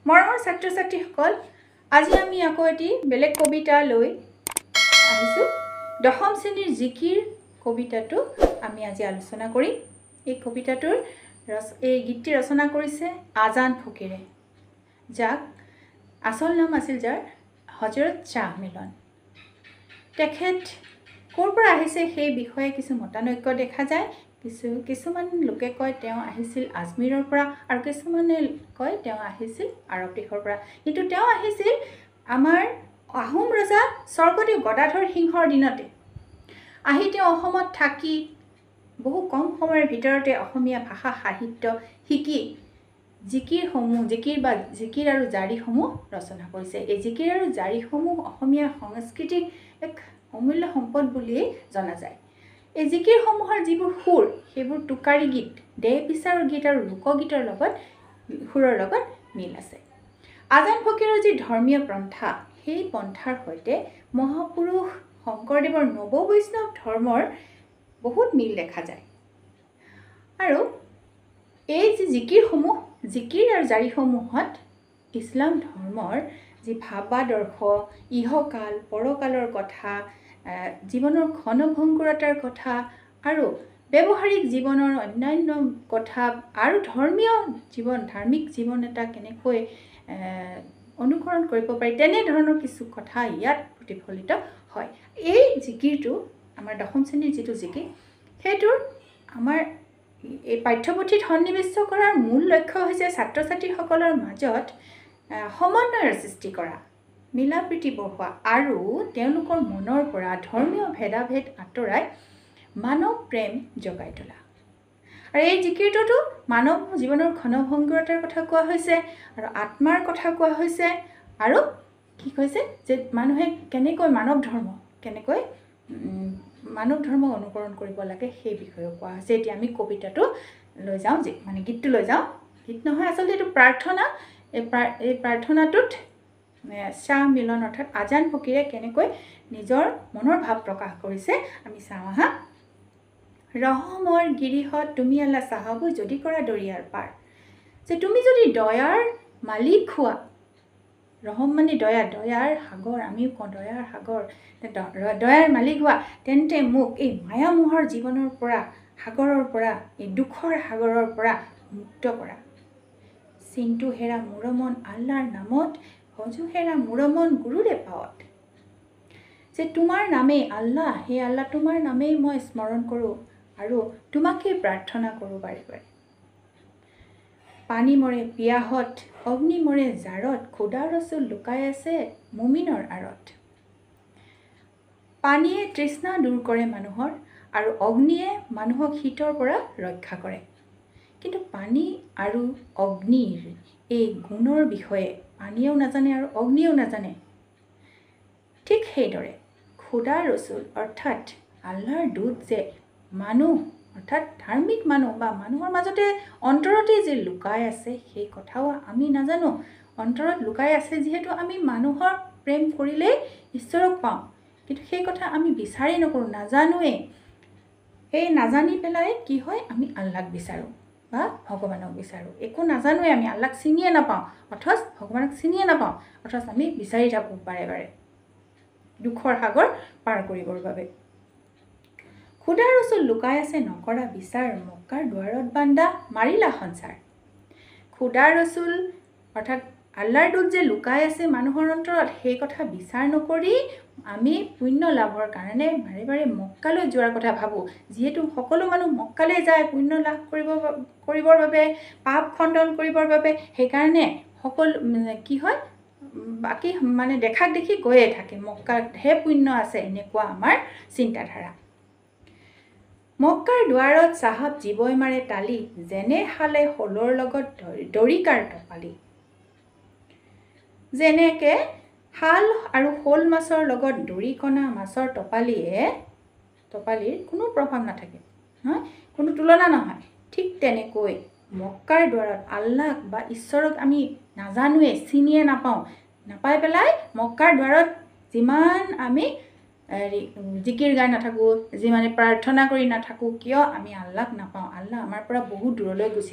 মৰমৰ ছাত্ৰ ছাত্ৰীসকল, আজি আমি আকৌ এটি বেলেগ কবিতা লৈ আহিছোঁ। দশম শ্ৰেণীৰ জিকিৰ কবিতাটো আমি আজি আলোচনা কৰিম। এই কবিতাটোৰ এই গীতটি ৰচনা কৰিছে আজান ফকীৰে, যাক আচল নাম আছিল যাৰ হজৰত শ্বাহ মিলন। তেখেত ক'ৰ পৰা আহিছে সেই বিষয়ে কিছু মতানৈক্য দেখা যায়। কিছুমান লোকে কয় তেওঁ আহিছিল আজমিৰৰ পৰা, আৰু কিছুমানে কয় তেওঁ আহিছিল আৰৱ দেশৰ পৰা। কিন্তু তেওঁ আহিছিল আমাৰ আহোম ৰজা স্বৰ্গদেউ গদাধৰ সিংহৰ দিনতে। আহি তেওঁ অসমত থাকি বহু কম সময়ৰ ভিতৰতে অসমীয়া ভাষা সাহিত্য শিকি জিকিৰ আৰু জাৰিসমূহ ৰচনা কৰিছে। এই জিকিৰ আৰু জাৰিসমূহ অসমীয়া সংস্কৃতিৰ এক অমূল্য সম্পদ বুলিয়েই জনা যায়। এই জিকিৰসমূহৰ যিবোৰ সুৰ, সেইবোৰ টোকাৰী গীত, দেহ বিচাৰৰ গীত আৰু লোকগীতৰ সুৰৰ লগত মিল আছে। আজান ফকীৰৰ যি ধৰ্মীয় পন্থা, সেই পন্থাৰ সৈতে মহাপুৰুষ শংকৰদেৱৰ নৱ বৈষ্ণৱ ধৰ্মৰ বহুত মিল দেখা যায়। আৰু এই যি জিকিৰ আৰু জাৰিসমূহত ইছলাম ধৰ্মৰ যি ভাৱাদৰ্শ, ইহকাল পৰকালৰ কথা, জীৱনৰ ক্ষণভংগুৰতাৰ কথা আৰু ব্যৱহাৰিক জীৱনৰ অন্যান্য কথা আৰু ধাৰ্মিক জীৱন এটা কেনেকৈ অনুকৰণ কৰিব পাৰি, তেনেধৰণৰ কিছু কথা ইয়াত প্ৰতিফলিত হয়। এই জিকিৰটো আমাৰ দশম শ্ৰেণীৰ যিটো জিকিৰ, সেইটোৰ আমাৰ এই পাঠ্যপুথিত সন্নিৱিষ্ট কৰাৰ মূল লক্ষ্য হৈছে ছাত্ৰ ছাত্ৰীসকলৰ মাজত সমন্বয়ৰ সৃষ্টি কৰা, মিলা প্ৰীতি বঢ়োৱা আৰু তেওঁলোকৰ মনৰ পৰা ধৰ্মীয় ভেদাভেদ আঁতৰাই মানৱ প্ৰেম জগাই তোলা। আৰু এই জিকিৰটোতো মানৱ জীৱনৰ ক্ষণভংগুৰতাৰ কথা কোৱা হৈছে আৰু আত্মাৰ কথা কোৱা হৈছে, আৰু কি কৈছে যে মানুহে কেনেকৈ মানৱ ধৰ্ম অনুকৰণ কৰিব লাগে সেই বিষয়েও কোৱা হৈছে। এতিয়া আমি কবিতাটো লৈ যাওঁ, গীতটো লৈ যাওঁ। গীত নহয়, আচলতে এইটো প্ৰাৰ্থনা। এই প্ৰাৰ্থনাটোত শ্বাহ মিলন অৰ্থাৎ আজান ফকীৰে কেনেকৈ নিজৰ মনৰ ভাৱ প্ৰকাশ কৰিছে আমি চাওঁ আহা। ৰহমৰ গিৰিহত তুমি আল্লাহ চাহাবু যদি কৰা দৰিয়াৰ পাৰ, যে তুমি যদি দয়াৰ মালিক হোৱা, ৰহম মানে দয়াৰ সাগৰ, আমিও কওঁ দয়াৰ সাগৰ, দয়াৰ মালিক হোৱা, তেন্তে মোক এই মায়ামোহৰ জীৱনৰ পৰা, সাগৰৰ পৰা, এই দুখৰ সাগৰৰ পৰা মুক্ত কৰা। চিন্তু হেৰা মূৰমন আল্লাৰ নামত, সজু হেৰা মূৰমন গুৰুৰে পাৱত। যে তোমাৰ নামেই আল্লাহ, সেই আল্লাহ তোমাৰ নামেই মই স্মৰণ কৰোঁ আৰু তোমাকেই প্ৰাৰ্থনা কৰোঁ বাৰে বাৰে। পানী মৰে পিয়াহত, অগ্নি মৰে জাৰত, খুদা ৰচুল লুকাই আছে মুমিনৰ আঁৰত। পানীয়ে তৃষ্ণা দূৰ কৰে মানুহৰ, আৰু অগ্নিয়ে মানুহক শীতৰ পৰা ৰক্ষা কৰে। কিন্তু পানী আৰু অগ্নিৰ এই গুণৰ বিষয়ে পানীয়েও নাজানে আৰু অগ্নিয়েও নাজানে। ঠিক সেইদৰে খুদা ৰচুল অৰ্থাৎ আল্লাহৰ দূত যে মানুহ অৰ্থাৎ ধাৰ্মিক মানুহ বা মানুহৰ মাজতে অন্তৰতে যে লুকাই আছে, সেই কথাও আমি নাজানো। অন্তৰত লুকাই আছে যিহেতু আমি মানুহৰ প্ৰেম কৰিলেই ঈশ্বৰক পাওঁ, কিন্তু সেই কথা আমি বিচাৰি নকৰোঁ, নাজানোৱেই। সেই নাজানি পেলাই কি হয়, আমি আল্লাহক বিচাৰোঁ বা ভগৱানক বিচাৰোঁ। একো নাজানোৱে, আমি আল্লাহক চিনিয়ে নাপাওঁ, অথচ ভগৱানক চিনিয়ে নাপাওঁ, অথচ আমি বিচাৰি থাকোঁ বাৰে বাৰে দুখৰ সাগৰ পাৰ কৰিবৰ বাবে। খুদা ৰচুল লুকাই আছে নকৰা বিচাৰ, মক্কাৰ দুৱাৰত বান্দা মাৰিলা সঞ্চাৰ। খুদা ৰচুল অৰ্থাৎ আল্লাহৰ দূত যে লুকাই আছে মানুহৰ অন্তৰত, সেই কথা বিচাৰ নকৰি আমি পুণ্য লাভৰ কাৰণে বাৰে বাৰে মক্কালৈ যোৱাৰ কথা ভাবোঁ। যিহেতু সকলো মানুহ মক্কালৈ যায় পুণ্য লাভ কৰিবৰ বাবে, পাপ খণ্ডন কৰিবৰ বাবে, সেইকাৰণে সকলো কি হয়, বাকী দেখাক দেখি গৈয়ে থাকে, মক্কাতহে পুণ্য আছে, এনেকুৱা আমাৰ চিন্তাধাৰা। মক্কাৰ দুৱাৰত চাহাব জীৱই মাৰে তালি, যেনে হালে শোলৰ লগত দৰিকাৰ টপালি। যেনেকৈ শাল আৰু শ'ল মাছৰ লগত দৰিকণা মাছৰ টপালিৰ কোনো প্ৰভাৱ নাথাকে, নহয়, কোনো তুলনা নহয়। ঠিক তেনেকৈ মক্কাৰ দুৱাৰত আল্লাহ বা ঈশ্বৰক আমি নাজানোৱে, চিনিয়ে নাপাই পেলাই মক্কাৰ দুৱাৰত যিমান আমি জিকিৰ গাই নাথাকোঁ, যিমানে প্ৰাৰ্থনা কৰি নাথাকোঁ কিয়, আমি আল্লাহক নাপাওঁ। আল্লাহ আমাৰ পৰা বহুত দূৰলৈ গুচি